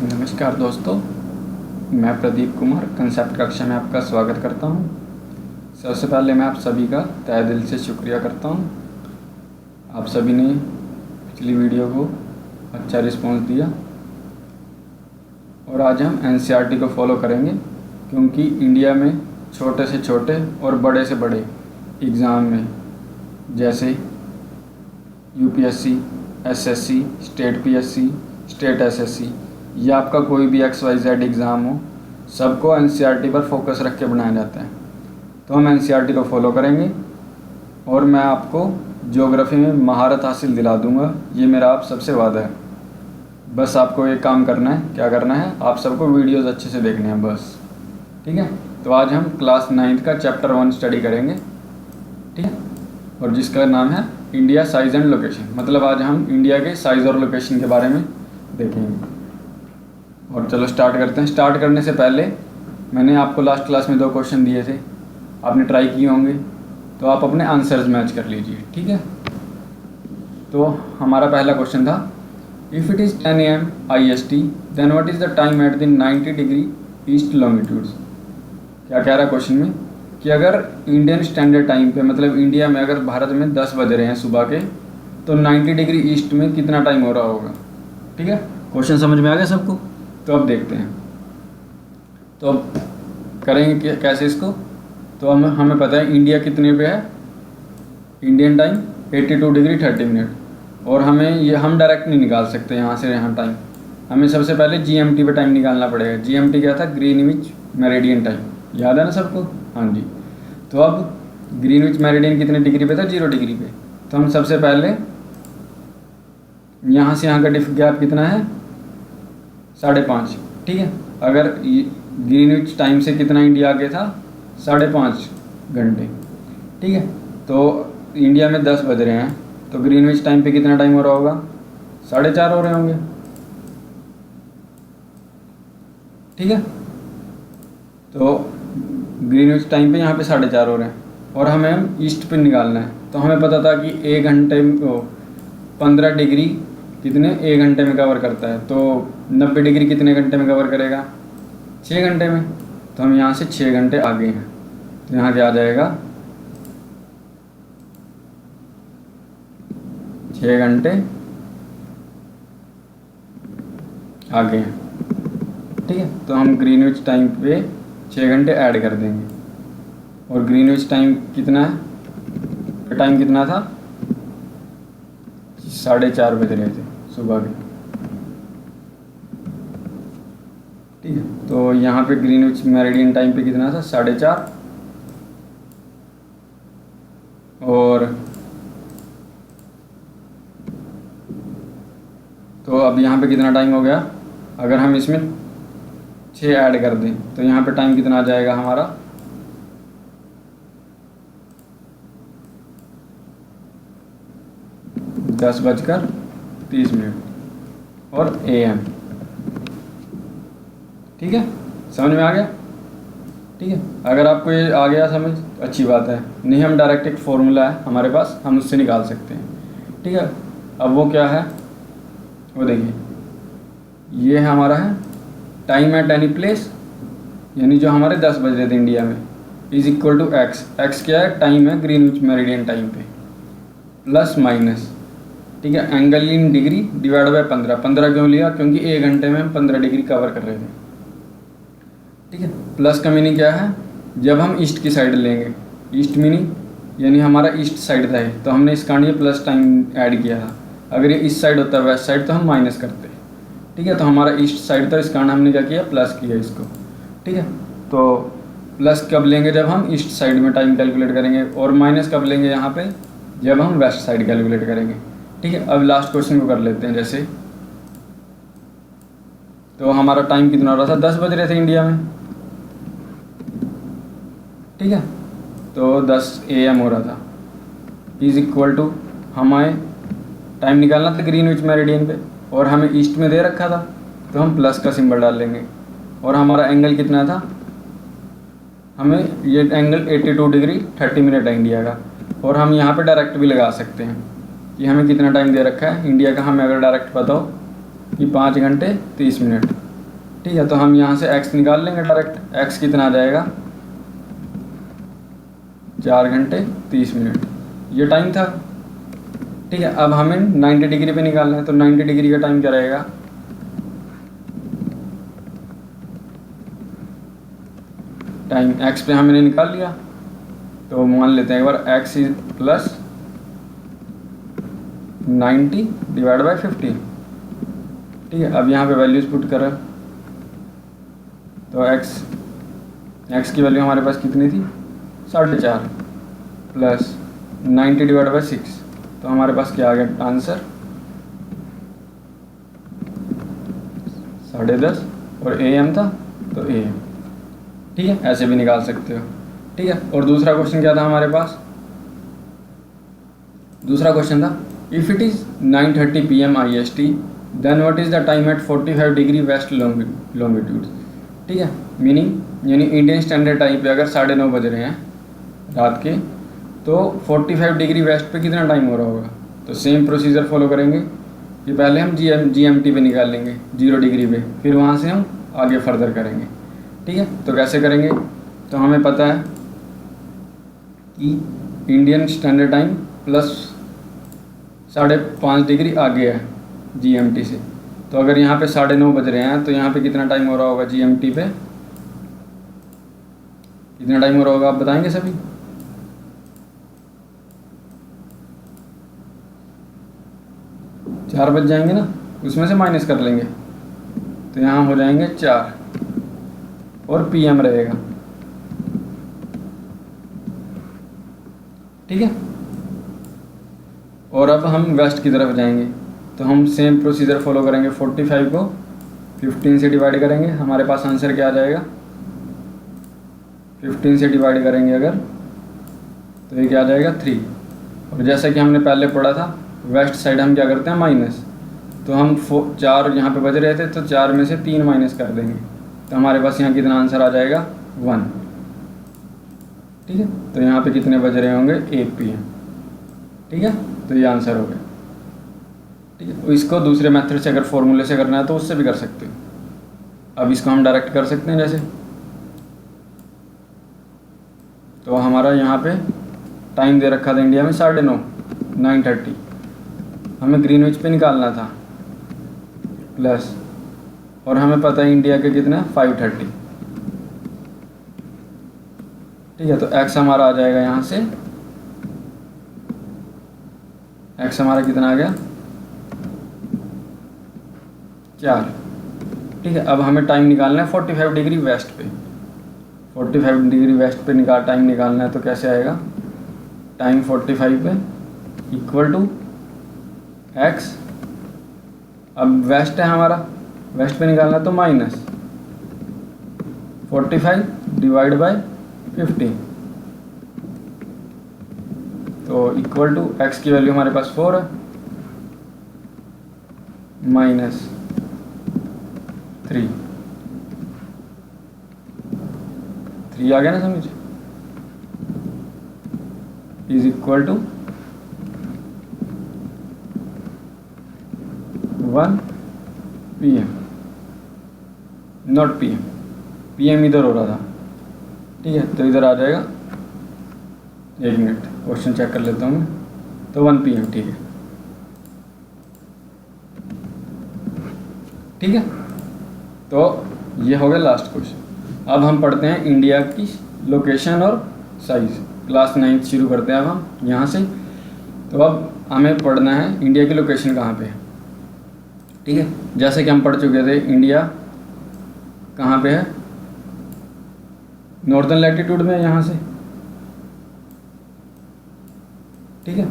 नमस्कार दोस्तों, मैं प्रदीप कुमार कंसेप्ट कक्षा में आपका स्वागत करता हूं। सबसे पहले मैं आप सभी का तहे दिल से शुक्रिया करता हूं। आप सभी ने पिछली वीडियो को अच्छा रिस्पॉन्स दिया और आज हम एनसीईआरटी को फॉलो करेंगे, क्योंकि इंडिया में छोटे से छोटे और बड़े से बड़े एग्ज़ाम में जैसे UPSC, SSC, state PSC, state SSC या आपका कोई भी XYZ एग्ज़ाम हो, सबको एनसीईआरटी पर फोकस रख के बनाया जाता है। तो हम एनसीईआरटी को फॉलो करेंगे और मैं आपको ज्योग्राफी में महारत हासिल दिला दूंगा, ये मेरा आप सबसे वादा है। बस आपको एक काम करना है, क्या करना है, आप सबको वीडियोस अच्छे से देखने हैं बस, ठीक है। तो आज हम क्लास 9th का चैप्टर 1 स्टडी करेंगे, ठीक है, और जिसका नाम है इंडिया साइज़ एंड लोकेशन। मतलब आज हम इंडिया के साइज़ और लोकेशन के बारे में देखेंगे। और चलो स्टार्ट करते हैं। स्टार्ट करने से पहले मैंने आपको लास्ट क्लास में 2 क्वेश्चन दिए थे, आपने ट्राई किए होंगे, तो आप अपने आंसर्स मैच कर लीजिए, ठीक है। तो हमारा पहला क्वेश्चन था, if it is 10 AM IST then what is the time at the 90 degree east longitudes. क्या कह रहा है क्वेश्चन में कि अगर इंडियन स्टैंडर्ड टाइम पे, मतलब इंडिया में अगर भारत में 10 बज रहे हैं सुबह के, तो 90 डिग्री ईस्ट में कितना टाइम हो रहा होगा, ठीक है। क्वेश्चन समझ में आ गया सबको? तो अब देखते हैं, तो अब करेंगे कैसे इसको। तो हमें पता है इंडिया कितने पे है, इंडियन टाइम 82 डिग्री 30 मिनट, और हम डायरेक्ट नहीं निकाल सकते यहाँ से यहाँ टाइम। हमें सबसे पहले GMT पे टाइम निकालना पड़ेगा। GMT क्या था? ग्रीनविच मेरिडियन टाइम, याद है ना सबको? हाँ जी। तो अब ग्रीनविच मेरिडियन कितने डिग्री पे था? 0 डिग्री पे। तो हम सबसे पहले यहाँ से यहाँ का गैप कितना है? 5.5, ठीक है। अगर ग्रीनविच टाइम से कितना इंडिया आगे था? 5.5 घंटे, ठीक है। तो इंडिया में 10 बज रहे हैं, तो ग्रीनविच टाइम पे कितना टाइम हो रहा होगा? 4:30 हो रहे होंगे, ठीक है। तो ग्रीनविच टाइम पे यहाँ पे 4:30 हो रहे हैं, और हमें ईस्ट पे निकालना है। तो हमें पता था कि 1 घंटे 15 डिग्री कितने 1 घंटे में कवर करता है, तो 90 डिग्री कितने घंटे में कवर करेगा? 6 घंटे में। तो हम यहाँ से 6 घंटे आगे हैं, तो यहाँ क्या आ जाएगा? 6 घंटे आगे हैं, ठीक है। तो हम ग्रीनविच टाइम पे 6 घंटे ऐड कर देंगे, और ग्रीनविच टाइम कितना है? टाइम कितना था? 4:30 बज रहे थे सुबह के, ठीक है। तो यहाँ पे ग्रीनविच मेरिडियन टाइम पे कितना था? 4:30, और तो अब यहाँ पे कितना टाइम हो गया? अगर हम इसमें 6 ऐड कर दें तो यहाँ पे टाइम कितना आ जाएगा हमारा? 10:30 और AM, ठीक है। समझ में आ गया? ठीक है। अगर आपको ये आ गया समझ, अच्छी बात है। नहीं, हम डायरेक्ट एक फॉर्मूला है हमारे पास, हम उससे निकाल सकते हैं, ठीक है। अब वो क्या है, वो देखिए, ये है हमारा है टाइम एट एनी प्लेस, यानी जो हमारे 10 बज रहे थे इंडिया में, is equal to X. X क्या है? टाइम है ग्रीनविच मेरिडियन टाइम पे, प्लस माइनस, ठीक है, angle in degree divide by 15। 15 क्यों लिया? क्योंकि 1 घंटे में हम 15 डिग्री कवर कर रहे थे, ठीक है। प्लस का मीनिंग क्या है? जब हम ईस्ट की साइड लेंगे, ईस्ट मीनिंग यानी हमारा ईस्ट साइड था ये, तो हमने इस कारण ये प्लस टाइम ऐड किया था। अगर ये इस साइड होता है, वेस्ट साइड, तो हम माइनस करते, ठीक है। तो हमारा ईस्ट साइड था, इस कारण हमने क्या किया? प्लस किया इसको, ठीक है। तो प्लस कब लेंगे? जब हम ईस्ट साइड में टाइम कैलकुलेट करेंगे, और माइनस कब लेंगे यहाँ पे? जब हम वेस्ट साइड कैलकुलेट करेंगे, ठीक है। अब लास्ट क्वेश्चन को कर लेते हैं। जैसे तो हमारा टाइम कितना हो रहा था? 10 बज रहे थे इंडिया में, ठीक है। तो 10 AM हो रहा था, इज इक्वल टू, हमें टाइम निकालना था ग्रीनविच मेरिडियन पे, और हमें ईस्ट में दे रखा था, तो हम प्लस का सिंबल डाल लेंगे। और हमारा एंगल कितना था? हमें ये एंगल 82 डिग्री 30 मिनट है इंडिया का, और हम यहाँ पे डायरेक्ट भी लगा सकते हैं कि हमें कितना टाइम दे रखा है इंडिया का। हमें अगर डायरेक्ट पता हो कि 5 घंटे 30 मिनट, ठीक है, तो हम यहाँ से x निकाल लेंगे डायरेक्ट। x कितना आ जाएगा, 4 घंटे 30 मिनट, ये टाइम था। ठीक है, अब हमें 90 डिग्री पे निकालना है, तो 90 डिग्री का टाइम क्या रहेगा, टाइम x पे हमने निकाल लिया, तो मान लेते हैं एक बार x is plus 90 divide by 15। ठीक है, अब यहाँ पे वैल्यूज पुट करें तो x की वैल्यू हमारे पास कितनी थी, 4.5 प्लस 90 डिवाइड बाई 6, तो हमारे पास क्या आ गया आंसर, 10:30, और AM था तो AM। ठीक है, ऐसे भी निकाल सकते हो। ठीक है, और दूसरा क्वेश्चन क्या था हमारे पास, दूसरा क्वेश्चन था if it is 9:30 PM IST then what is the time at 45 degree west longitude. ठीक है, मीनिंग यानी इंडियन स्टैंडर्ड टाइम पे अगर 9:30 बज रहे हैं रात के, तो 45 डिग्री वेस्ट पे कितना टाइम हो रहा होगा। तो सेम प्रोसीजर फॉलो करेंगे कि पहले हम GMT पे निकाल लेंगे 0 डिग्री पे, फिर वहाँ से हम आगे फर्दर करेंगे। ठीक है, तो कैसे करेंगे, तो हमें पता है कि Indian standard time plus 5.5 degree आगे है GMT से, तो अगर यहाँ पे 9:30 बज रहे हैं तो यहाँ पे कितना टाइम हो रहा होगा GMT पे, कितना टाइम हो रहा होगा आप बताएंगे सभी। चार बज जाएंगे ना, उसमें से माइनस कर लेंगे तो यहाँ हो जाएंगे 4 और PM रहेगा। ठीक है, और अब हम वेस्ट की तरफ जाएंगे, तो हम सेम प्रोसीजर फॉलो करेंगे। 45 को 15 से डिवाइड करेंगे, हमारे पास आंसर क्या आ जाएगा, 15 से डिवाइड करेंगे अगर तो ये क्या आ जाएगा 3। और जैसा कि हमने पहले पढ़ा था वेस्ट साइड हम क्या करते हैं माइनस, तो हम 4 यहाँ पे बज रहे थे तो 4 में से 3 माइनस कर देंगे, तो हमारे पास यहाँ कितना आंसर आ जाएगा 1। ठीक है, तो यहाँ पे कितने बज रहे होंगे 8 PM। ठीक है, तो ये आंसर हो गया। ठीक है, इसको दूसरे मेथड से अगर फॉर्मूले से करना है तो उससे भी कर सकते हो। अब इसको हम डायरेक्ट कर सकते हैं, जैसे तो हमारा यहाँ पे टाइम दे रखा था इंडिया में 9:30, हमें ग्रीनविच पे निकालना था प्लस, और हमें पता है इंडिया के कितना 5:30। ठीक है, तो x हमारा आ जाएगा यहाँ से, x हमारा कितना आ गया 4। ठीक है, अब हमें टाइम निकालना है 45 डिग्री वेस्ट पे, 45 डिग्री वेस्ट पे टाइम निकालना है, तो कैसे आएगा, टाइम 45 पे इक्वल टू x, अब वेस्ट है हमारा, वेस्ट पे निकालना है तो माइनस 45 डिवाइड बाय 15, तो इक्वल टू x की वैल्यू हमारे पास 4 है माइनस 3 आ गया ना समझ, is equal to 1 PM, not PM इधर हो रहा था। ठीक है, तो इधर आ जाएगा, 1 मिनट क्वेश्चन चेक कर लेता हूँ मैं, तो 1 PM। ठीक है, ठीक है, तो ये हो गया लास्ट क्वेश्चन। अब हम पढ़ते हैं इंडिया की लोकेशन और साइज़, क्लास 9 शुरू करते हैं अब हम यहाँ से। तो अब हमें पढ़ना है इंडिया की लोकेशन कहाँ पे है। ठीक है, जैसे कि हम पढ़ चुके थे इंडिया कहाँ पे है, नॉर्दर्न लैटिट्यूड में यहाँ से। ठीक है,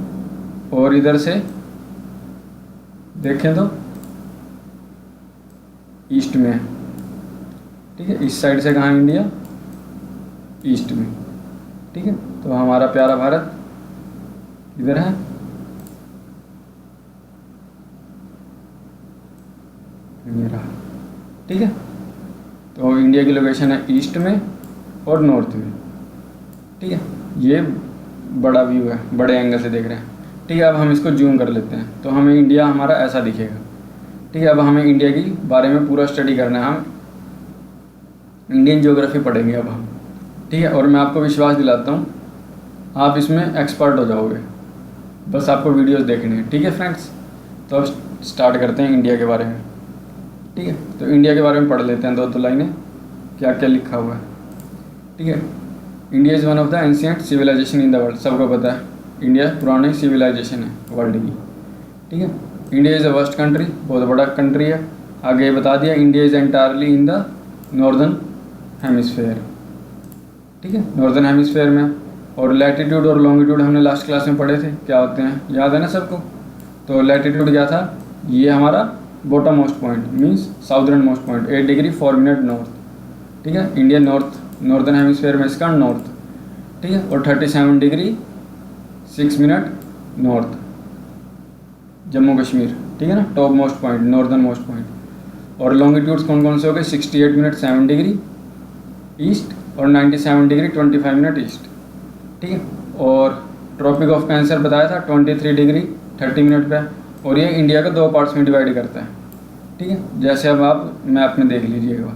और इधर से देखें तो ईस्ट में है। ठीक है, इस साइड से कहाँ है इंडिया, ईस्ट में। ठीक है, तो हमारा प्यारा भारत इधर है, ये रहा। ठीक है, तो इंडिया की लोकेशन है ईस्ट में और नॉर्थ में। ठीक है, ये बड़ा व्यू है, बड़े एंगल से देख रहे हैं। ठीक है, अब हम इसको जूम कर लेते हैं तो हमें इंडिया हमारा ऐसा दिखेगा। ठीक है, अब हमें इंडिया की बारे में पूरा स्टडी करना है हम इंडियन ज्योग्राफी पढ़ेंगे अब हम, ठीक है। और मैं आपको विश्वास दिलाता हूँ आप इसमें एक्सपर्ट हो जाओगे, बस आपको वीडियोस देखने हैं, ठीक है फ्रेंड्स। तो अब स्टार्ट करते हैं इंडिया के बारे में, ठीक है। तो इंडिया के बारे में पढ़ लेते हैं दो लाइनें क्या क्या लिखा हुआ है, ठीक है। India is one of the ancient civilisation in the world, सबको पता है इंडिया पुरानी सिविलाइजेशन है वर्ल्ड की, ठीक है। India is a vast country, बहुत बड़ा कंट्री है। आगे ये बता दिया India is entirely in the northern hemisphere, ठीक है, नॉर्दर्न हेमिस्फेयर में। और लैटिट्यूड और लॉन्गिट्यूड हमने लास्ट क्लास में पढ़े थे, क्या होते हैं याद है ना सबको। तो लैटिट्यूड क्या था, ये हमारा bottom most point means southern most point 8 degree 4 minute north, ठीक है। इंडिया नॉर्दर्न हेमिस्फेयर में इसका नॉर्थ, ठीक है। और 37 degree 6 minute north Jammu Kashmir, ठीक है ना, top most point northern most point. और लॉन्गिट्यूड्स कौन कौन से हो गए, 68 मिनट 7 डिग्री ईस्ट और 97 डिग्री 25 मिनट ईस्ट, ठीक है। और ट्रॉपिक ऑफ कैंसर बताया था 23 डिग्री 30 मिनट पे। और ये इंडिया को 2 पार्ट्स में डिवाइड करता है, ठीक है। जैसे अब आप मैप में देख लीजिए एक बार,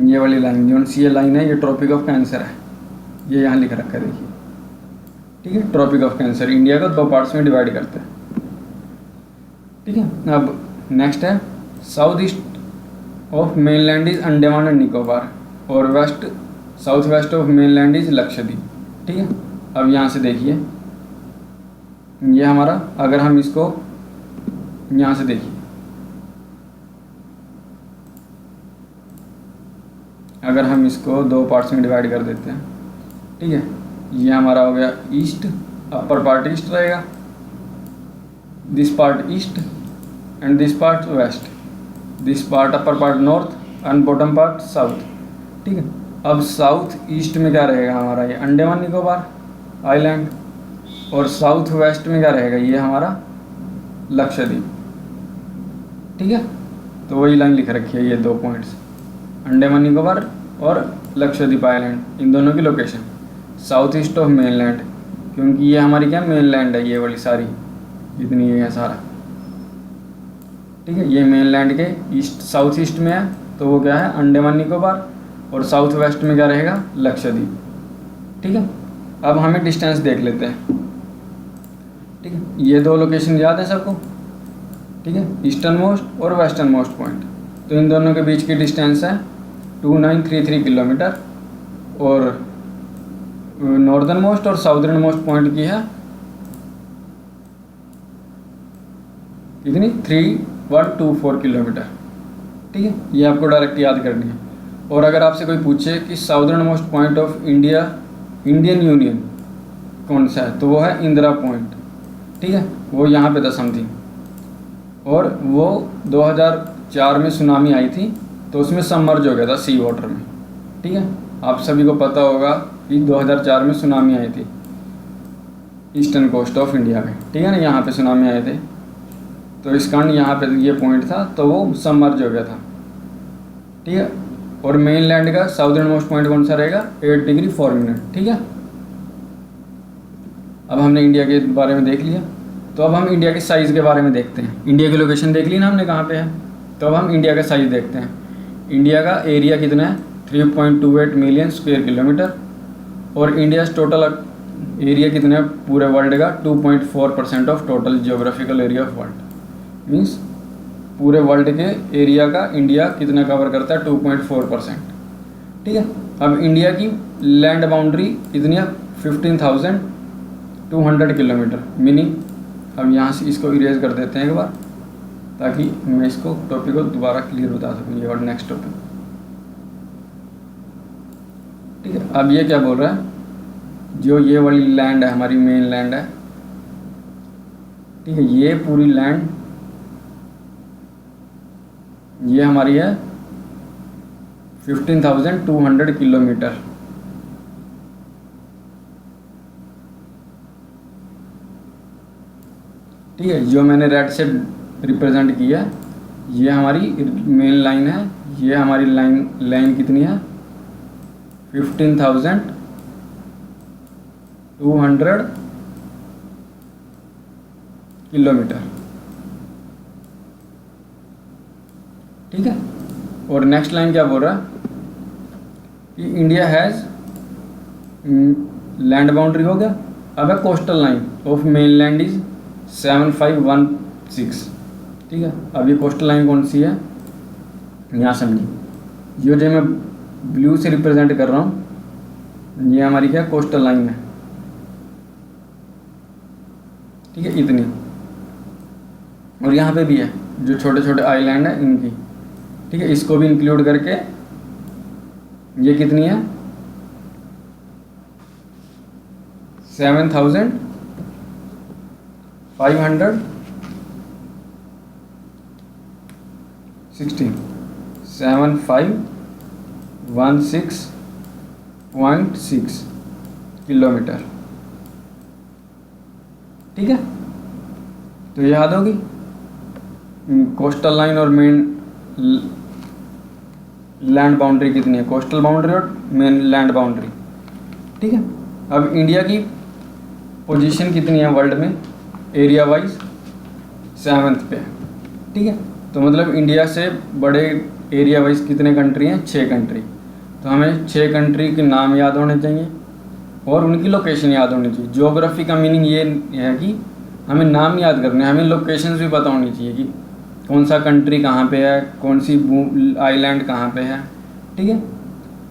ये वाली लाइन जो सी लाइन है ये ट्रॉपिक ऑफ कैंसर है, ये यहाँ लिख रखा है देखिए, ठीक है। ट्रॉपिक ऑफ कैंसर इंडिया को 2 पार्ट्स में डिवाइड करता है, ठीक है। अब नेक्स्ट है south east of mainland is Andaman and Nicobar और west south west of mainland is Lakshadweep, ठीक है। अब यहाँ से देखिए ये हमारा, अगर हम इसको यहाँ से देखिए, अगर हम इसको 2 पार्ट्स में डिवाइड कर देते हैं, ठीक है। ये हमारा हो गया ईस्ट, अपर पार्ट ईस्ट रहेगा, this part east and this part west, this part upper part north and bottom part south, ठीक है। अब साउथ ईस्ट में क्या रहेगा हमारा, ये अंडमान निकोबार आइलैंड। और साउथ वेस्ट में क्या रहेगा, ये हमारा लक्षद्वीप, ठीक है। तो वही लाइन लिख रखी है, ये 2 पॉइंट्स अंडमान निकोबार और लक्षद्वीप आइलैंड, इन दोनों की location south east of mainland, क्योंकि ये हमारी क्या मेनलैंड है, ये वाली सारी जितनी ये है सारा, ठीक है। ये मेनलैंड के ईस्ट साउथ ईस्ट में है, तो वो क्या है अंडमान निकोबार। और साउथ वेस्ट में क्या रहेगा लक्षद्वीप, ठीक है। अब हमें डिस्टेंस देख लेते हैं, ठीक है। ये 2 लोकेशन याद है सबको, ठीक है, ईस्टर्न मोस्ट और वेस्टर्न मोस्ट पॉइंट। तो इन दोनों के बीच की डिस्टेंस है 2933 किलोमीटर। और नॉर्दर्न मोस्ट और साउदर्न मोस्ट पॉइंट की है कितनी 3124 किलोमीटर, ठीक है। ये आपको डायरेक्ट याद करनी है। और अगर आपसे कोई पूछे कि southern most point of India Indian union कौन सा है, तो वो है इंदिरा पॉइंट, ठीक है, वो यहाँ पे था समथिंग। और वो 2004 में सुनामी आई थी, तो उसमें सबमर्ज हो गया था सी वाटर में, ठीक है। आप सभी को पता होगा कि 2004 में सुनामी आई थी ईस्टर्न कोस्ट ऑफ इंडिया में, ठीक है ना, यहाँ पे सुनामी आए थे। तो इस कारण यहाँ पे ये पॉइंट था, तो वो सबमर्ज हो गया था, ठीक है। और मेनलैंड का साउदर्न मोस्ट पॉइंट कौन सा रहेगा 8 डिग्री 4 मिनट, ठीक है। अब हमने इंडिया के बारे में देख लिया, तो अब हम इंडिया के साइज़ के बारे में देखते हैं। इंडिया की लोकेशन देख ली ना हमने कहाँ पे है, तो अब हम इंडिया का साइज़ देखते हैं। इंडिया का एरिया कितना है 3.28 मिलियन स्क्वायर किलोमीटर। और इंडिया टोटल एरिया कितना है पूरे वर्ल्ड का 2.4% of total geographical area of world, means पूरे वर्ल्ड के एरिया का इंडिया कितना कवर करता है 2.4%, ठीक है। अब इंडिया की लैंड बाउंड्री कितनी है 15,200 किलोमीटर, मीनिंग अब यहाँ से इसको इरेज कर देते हैं एक बार, ताकि मैं इसको टॉपिक को दोबारा क्लियर बता सकूँ। ये और नेक्स्ट टॉपिक, ठीक है। अब ये क्या बोल रहा है, जो ये वाली लैंड है हमारी मेन लैंड है, ठीक है, ये पूरी लैंड ये हमारी है 15,200 किलोमीटर, ठीक है। जो मैंने रेड से रिप्रेजेंट किया ये हमारी मेन लाइन है, ये हमारी लाइन कितनी है 15,200 किलोमीटर, ठीक है। और नेक्स्ट लाइन क्या बोल रहा है कि इंडिया हैज़ लैंड बाउंड्री हो गया, अब है coastal line of mainland is 7516। ठीक है, अब ये कोस्टल लाइन कौन सी है यहाँ समझिए, ये जो मैं ब्लू से रिप्रेजेंट कर रहा हूँ ये हमारी क्या कोस्टल लाइन है। ठीक है, इतनी, और यहाँ पे भी है जो छोटे छोटे आइलैंड है इनकी। ठीक है, इसको भी इंक्लूड करके ये कितनी है 7516 7516.6 किलोमीटर। ठीक है, तो ये याद होगी कोस्टल लाइन और मेन लैंड बाउंड्री कितनी है, कोस्टल बाउंड्री और मेन लैंड बाउंड्री। ठीक है, अब इंडिया की पोजीशन कितनी है वर्ल्ड में एरिया वाइज 7th पे। ठीक है, तो मतलब इंडिया से बड़े एरिया वाइज कितने कंट्री हैं, 6 कंट्री। तो हमें 6 कंट्री के नाम याद होने चाहिए और उनकी लोकेशन याद होनी चाहिए। ज्योग्राफी का मीनिंग ये है कि हमें नाम याद करने, हमें लोकेशंस भी पता होनी चाहिए कि कौन सा कंट्री कहाँ पे है, कौन सी आइलैंड कहाँ पे है। ठीक है,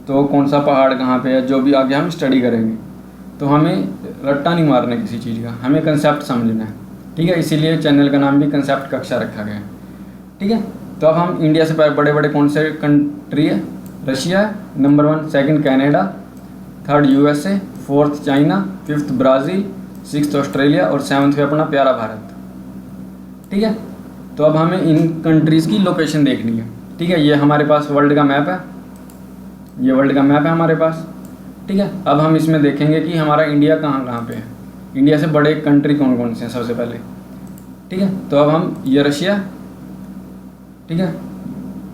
तो कौन सा पहाड़ कहाँ पे है, जो भी आगे हम स्टडी करेंगे। तो हमें रट्टा नहीं मारना किसी चीज़ का, हमें कंसेप्ट समझना है। ठीक है, इसीलिए चैनल का नाम भी कंसेप्ट कक्षा रखा गया है। ठीक है, तो अब हम इंडिया से बड़े बड़े कौन से कंट्री है, रशिया है number 1, second Canada, third USA, fourth China, fifth Brazil, sixth Australia और 7th पे अपना प्यारा भारत। ठीक है, तो अब हमें इन कंट्रीज़ की लोकेशन देखनी है। ठीक है, ये हमारे पास वर्ल्ड का मैप है, ये वर्ल्ड का मैप है हमारे पास। ठीक है, अब हम इसमें देखेंगे कि हमारा इंडिया कहाँ कहाँ पे है, इंडिया से बड़े कंट्री कौन कौन से हैं सबसे पहले। ठीक है, तो अब हम ये रशिया, ठीक है,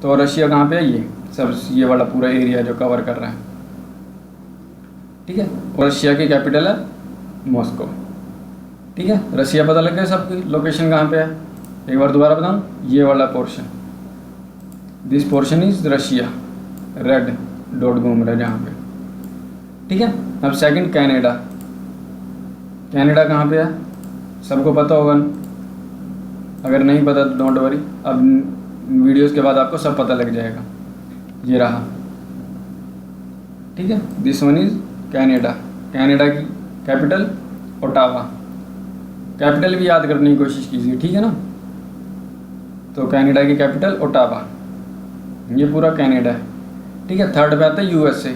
तो रशिया कहाँ पे है, ये सब ये वाला पूरा एरिया जो कवर कर रहा है। ठीक है, और रशिया की कैपिटल है मॉस्को। ठीक है, रशिया पता लग गया सबकी लोकेशन कहाँ पे है। एक बार दोबारा बताऊँ, ये वाला portion, this portion is Russia, red dot घूम रहा है जहाँ पे। ठीक है, अब सेकंड कनाडा, कनाडा कहाँ पे है सबको पता होगा, अगर नहीं पता तो डोंट वरी, अब वीडियोस के बाद आपको सब पता लग जाएगा। ये रहा। ठीक है, this one is Canada, Canada की कैपिटल ओटावा, कैपिटल भी याद करने की कोशिश कीजिए। ठीक है ना, तो कनाडा की कैपिटल ओटावा, ये पूरा कनाडा है। ठीक है, थर्ड पे आता है यूएसए,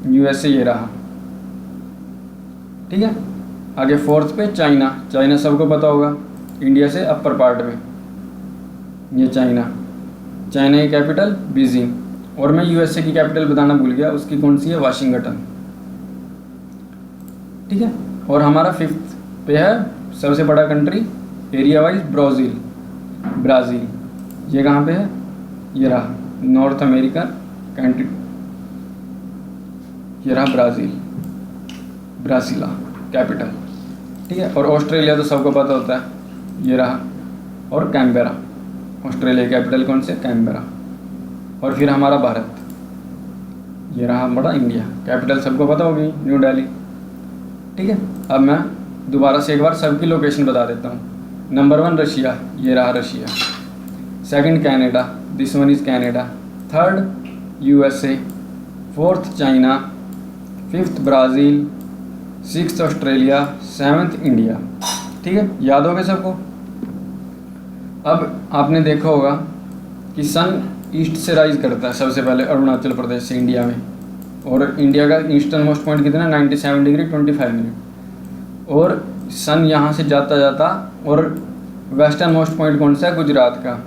यूएसए ये रहा। ठीक है, आगे फोर्थ पे चाइना, चाइना सबको पता होगा, इंडिया से अपर पार्ट में ये चाइना, चाइना की कैपिटल बीजिंग। और मैं यूएसए की कैपिटल बताना भूल गया, उसकी कौन सी है, वाशिंगटन। ठीक है, और हमारा फिफ्थ पे है सबसे बड़ा country area wise Brazil, Brazil ये कहाँ पे है, ये रहा नॉर्थ अमेरिका कंट्री, ये रहा ब्राज़ील, ब्राज़ीला कैपिटल। ठीक है, और ऑस्ट्रेलिया तो सबको पता होता है, ये रहा, और कैनबेरा, ऑस्ट्रेलिया कैपिटल कौन से, कैनबेरा। और फिर हमारा भारत, ये रहा बड़ा इंडिया, कैपिटल सबको पता होगी न्यू दिल्ली। ठीक है, अब मैं दोबारा से एक बार सबकी लोकेशन बता देता हूँ। नंबर 1 रशिया, ये रहा Russia, second Canada, this one is Canada, third USA, fourth China, fifth Brazil, sixth Australia, 7th India. ठीक है, याद हो गया सबको। अब आपने देखा होगा कि सन ईस्ट से राइज करता है सबसे पहले अरुणाचल प्रदेश से इंडिया में, और इंडिया का ईस्टर्न मोस्ट पॉइंट कितना है 97 डिग्री 25 मिनट। और सन यहाँ से जाता जाता, और वेस्टर्न मोस्ट पॉइंट कौन सा है, गुजरात का,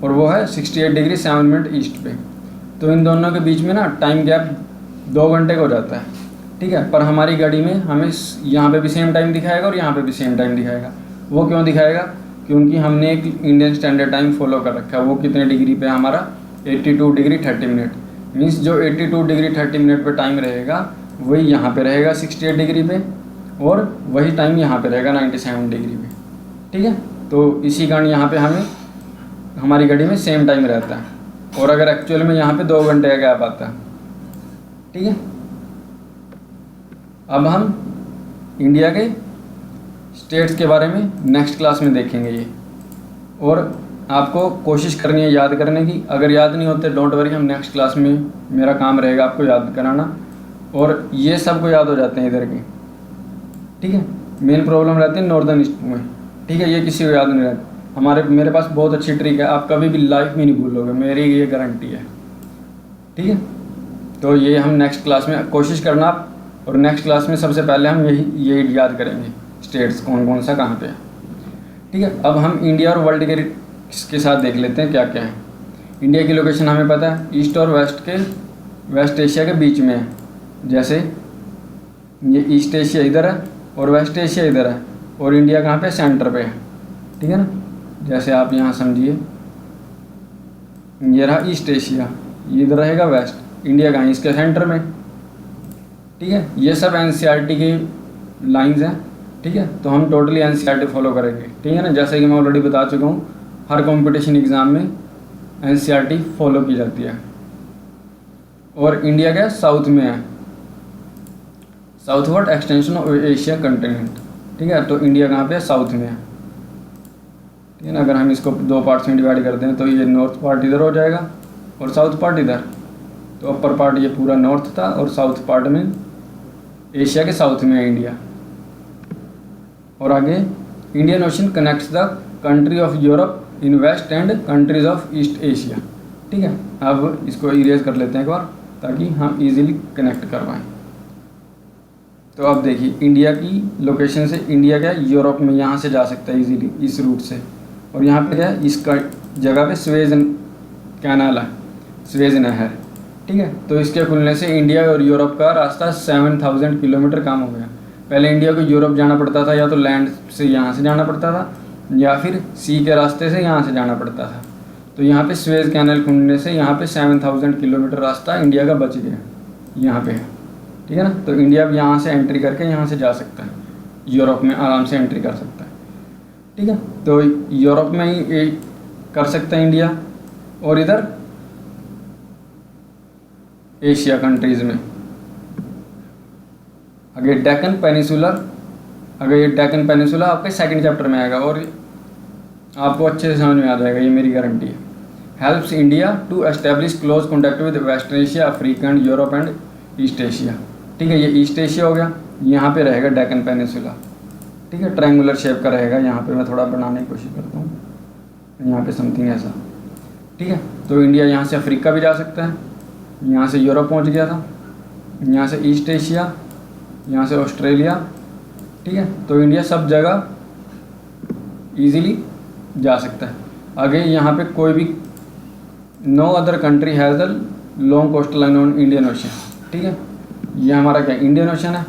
और वो है 68 डिग्री 7 मिनट ईस्ट पे। तो इन दोनों के बीच में ना टाइम गैप 2 घंटे का हो जाता है। ठीक है, पर हमारी गाड़ी में हमें यहाँ पे भी सेम टाइम दिखाएगा और यहाँ पे भी सेम टाइम दिखाएगा। वो क्यों दिखाएगा, क्योंकि हमने एक इंडियन स्टैंडर्ड टाइम फॉलो कर रखा है। वो कितने डिग्री पे हमारा 82 डिग्री 30 मिनट, मीन्स जो 82 डिग्री 30 मिनट पे टाइम रहेगा वही यहाँ पे रहेगा 68 डिग्री पे, और वही टाइम यहाँ पे रहेगा 97 डिग्री पे। ठीक है, तो इसी कारण यहाँ पे हमें हमारी घड़ी में सेम टाइम रहता है। और अगर एक्चुअल में यहाँ पे 2 घंटे का गैप आता है। ठीक है, अब हम इंडिया के स्टेट्स के बारे में नेक्स्ट क्लास में देखेंगे ये, और आपको कोशिश करनी है याद करने की। अगर याद नहीं होते डोंट वरी, हम नेक्स्ट क्लास में मेरा काम रहेगा आपको याद कराना, और ये सबको याद हो जाते हैं इधर के। ठीक है, मेन प्रॉब्लम रहती है नॉर्दर्न ईस्ट में। ठीक है, ये किसी को याद नहीं रहता। मेरे पास बहुत अच्छी ट्रिक है, आप कभी भी लाइफ में नहीं भूलोगे, मेरी ये गारंटी है। ठीक है, तो ये हम नेक्स्ट क्लास में कोशिश करना आप, और नेक्स्ट क्लास में सबसे पहले हम यही याद करेंगे स्टेट्स कौन कौन सा कहाँ पे है। ठीक है, अब हम इंडिया और वर्ल्ड के साथ देख लेते हैं क्या क्या है। इंडिया की लोकेशन हमें पता है, ईस्ट और वेस्ट एशिया के बीच में है। जैसे ये ईस्ट एशिया इधर है और वेस्ट एशिया इधर है, और इंडिया कहाँ पे, सेंटर पे है। ठीक है ना, जैसे आप यहाँ समझिए, ये रहा ईस्ट एशिया, ये इधर रहेगा वेस्ट, इंडिया कहाँ, इसके सेंटर में। ठीक है, ये सब एनसीईआरटी की लाइंस हैं। ठीक है, तो हम टोटली एनसीईआरटी फॉलो करेंगे। ठीक है ना, जैसे कि मैं ऑलरेडी बता चुका हूँ, हर कंपटीशन एग्ज़ाम में एनसीईआरटी फॉलो की जाती है। और इंडिया क्या साउथ में है, southward extension of Asia continent. ठीक है, तो इंडिया कहाँ पे है, साउथ में है। ठीक है ना, अगर हम इसको 2 पार्ट्स में डिवाइड करते हैं तो ये नॉर्थ पार्ट इधर हो जाएगा और साउथ पार्ट इधर। तो अपर पार्ट ये पूरा नॉर्थ था और साउथ पार्ट में एशिया के साउथ में है इंडिया। और आगे, Indian ocean connects the country of Europe in west and countries of east Asia. ठीक है, अब इसको इरेज कर लेते हैं एक बार ताकि हम इजीली कनेक्ट कर पाएँ। तो अब देखिए, इंडिया की लोकेशन से इंडिया क्या यूरोप में यहाँ से जा सकता है इजीली इस रूट से, और यहाँ पे क्या है, इसका जगह पे स्वेज कैनाल है, स्वेज नहर। ठीक है, तो इसके खुलने से इंडिया और यूरोप का रास्ता 7000 किलोमीटर कम हो गया। पहले इंडिया को यूरोप जाना पड़ता था, या तो लैंड से यहाँ से जाना पड़ता था, या फिर सी के रास्ते से यहाँ से जाना पड़ता था। तो यहाँ पे स्वेज कैनाल खुलने से यहाँ पे 7000 किलोमीटर रास्ता इंडिया का बच गया, यहाँ पे है। ठीक है ना, तो इंडिया भी यहाँ से एंट्री करके यहाँ से जा सकता है, यूरोप में आराम से एंट्री कर सकता है। ठीक है, तो यूरोप में ही कर सकता है इंडिया, और इधर एशिया कंट्रीज़ में। अगर डेक्कन पेनिसुलर, अगर ये डेक्कन पेनिसुला आपके सेकंड चैप्टर में आएगा और आपको अच्छे से समझ में आ जाएगा, ये मेरी गारंटी है। Helps India to establish close contact with west Asia, Africa and Europe and east Asia. ठीक है, ये ईस्ट एशिया हो गया, यहाँ पे रहेगा डेक्कन पेनिसुला। ठीक है, ट्रायंगुलर शेप का रहेगा। यहाँ पे मैं थोड़ा बनाने की कोशिश करता हूँ, यहाँ पे समथिंग ऐसा। ठीक है, तो इंडिया यहाँ से अफ्रीका भी जा सकता है, यहाँ से यूरोप पहुँच गया था, यहाँ से ईस्ट एशिया, यहाँ से ऑस्ट्रेलिया। ठीक है, तो इंडिया सब जगह ईजीली जा सकता है। आगे यहाँ पे कोई भी no other country has the long coastal line on Indian ocean. ठीक है, ये हमारा क्या इंडियन ओशन है,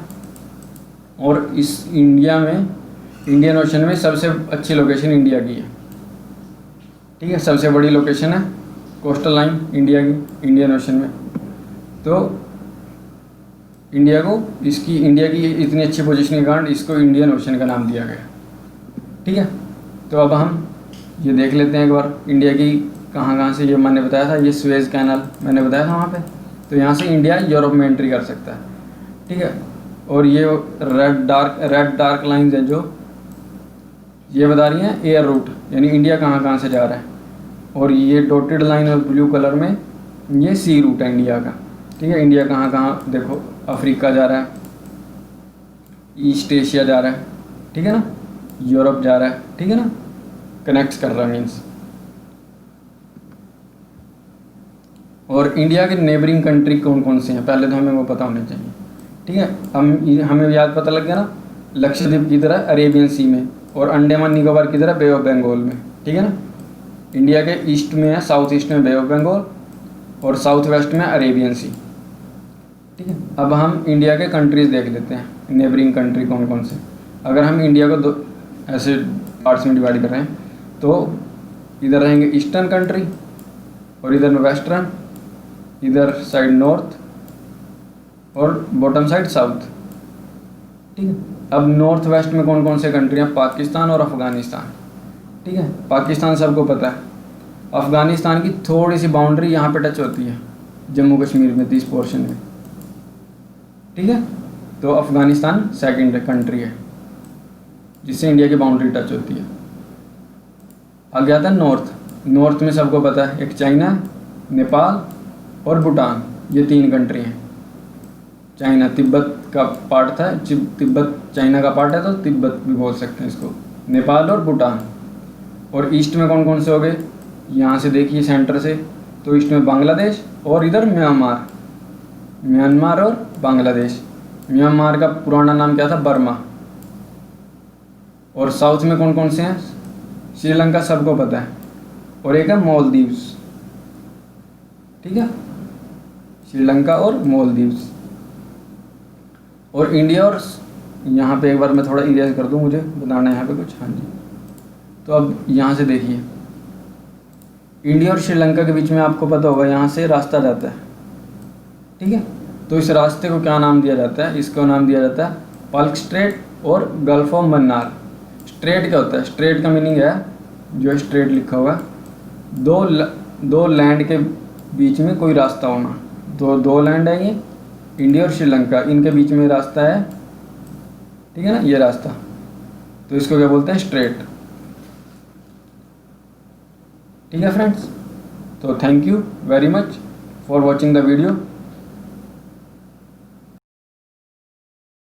और इस इंडियन ओशन में सबसे अच्छी लोकेशन इंडिया की है। ठीक है, सबसे बड़ी लोकेशन है कोस्टल लाइन इंडिया की इंडियन ओशन में। तो इंडिया की इतनी अच्छी पोजीशन के कारण इसको इंडियन ओशन का नाम दिया गया। ठीक है, तो अब हम ये देख लेते हैं एक बार इंडिया की कहाँ से, ये मैंने बताया था, ये स्वेज कैनाल मैंने बताया था वहाँ पे। तो यहाँ से इंडिया यूरोप में एंट्री कर सकता है। ठीक है, और ये रेड डार्क लाइंस हैं जो ये बता रही हैं एयर रूट, यानी इंडिया कहाँ से जा रहा है, और ये डॉटेड लाइन और ब्लू कलर में ये सी रूट है इंडिया का। ठीक है, इंडिया कहाँ देखो, अफ्रीका जा रहा है, ईस्ट एशिया जा रहा है, ठीक है ना, यूरोप जा रहा है, ठीक है ना, कनेक्ट कर रहा है मीन्स। और इंडिया के नेबरिंग कंट्री कौन कौन से हैं पहले तो हमें वो पता होने चाहिए। ठीक है, हमें याद पता लग गया ना, लक्षद्वीप की तरह अरेबियन सी में, और अंडमान निकोबार की तरह बे ऑफ बंगाल में। ठीक है ना, इंडिया के ईस्ट में है, साउथ ईस्ट में बे ऑफ बंगाल, और साउथ वेस्ट में अरेबियन सी। ठीक है, अब हम इंडिया के कंट्रीज़ देख लेते हैं, नेबरिंग कंट्री कौन कौन से। अगर हम इंडिया को दो ऐसे पार्ट्स में डिवाइड कर रहे हैं तो इधर रहेंगे ईस्टर्न कंट्री, और इधर में वेस्टर्न, इधर साइड नॉर्थ, और बॉटम साइड साउथ। ठीक है, अब नॉर्थ वेस्ट में कौन कौन से कंट्री हैं, पाकिस्तान और अफ़गानिस्तान। ठीक है, पाकिस्तान सबको पता है, अफ़गानिस्तान की थोड़ी सी बाउंड्री यहाँ पे टच होती है जम्मू कश्मीर में 30 पोर्शन में, ठीक है। तो अफ़गानिस्तान सेकंड कंट्री है जिससे इंडिया की बाउंड्री टच होती है। आगे आता है नॉर्थ में सबको पता है, एक चाइना, नेपाल और भूटान, ये 3 कंट्री हैं। चाइना तिब्बत का पार्ट था, तिब्बत चाइना का पार्ट है तो तिब्बत भी बोल सकते हैं इसको। नेपाल और भूटान। और ईस्ट में कौन कौन से हो गए, यहाँ से देखिए सेंटर से, तो ईस्ट में बांग्लादेश और इधर म्यांमार और बांग्लादेश। म्यांमार का पुराना नाम क्या था, बर्मा। और साउथ में कौन कौन से हैं, श्रीलंका सबको पता है, और एक है मालदीव्स, ठीक है, श्रीलंका और मालदीव्स। और इंडिया और यहाँ पे एक बार मैं थोड़ा इरेज कर दूँ, मुझे बताना है यहाँ पे कुछ, हाँ जी। तो अब यहाँ से देखिए, इंडिया और श्रीलंका के बीच में आपको पता होगा यहाँ से रास्ता जाता है, ठीक है। तो इस रास्ते को क्या नाम दिया जाता है, इसको नाम दिया जाता है पल्क स्ट्रेट और गल्फ ऑफ मन्नार। स्ट्रेट क्या होता है, स्ट्रेट का मीनिंग है, जो स्ट्रेट लिखा हुआ है, दो लैंड के बीच में कोई रास्ता होना। दो लैंड है ये, इंडिया और श्रीलंका, इनके बीच में रास्ता है, ठीक है ना, ये रास्ता। तो इसको क्या बोलते हैं, स्ट्रेट, ठीक है फ्रेंड्स। तो thank you very much for watching the video.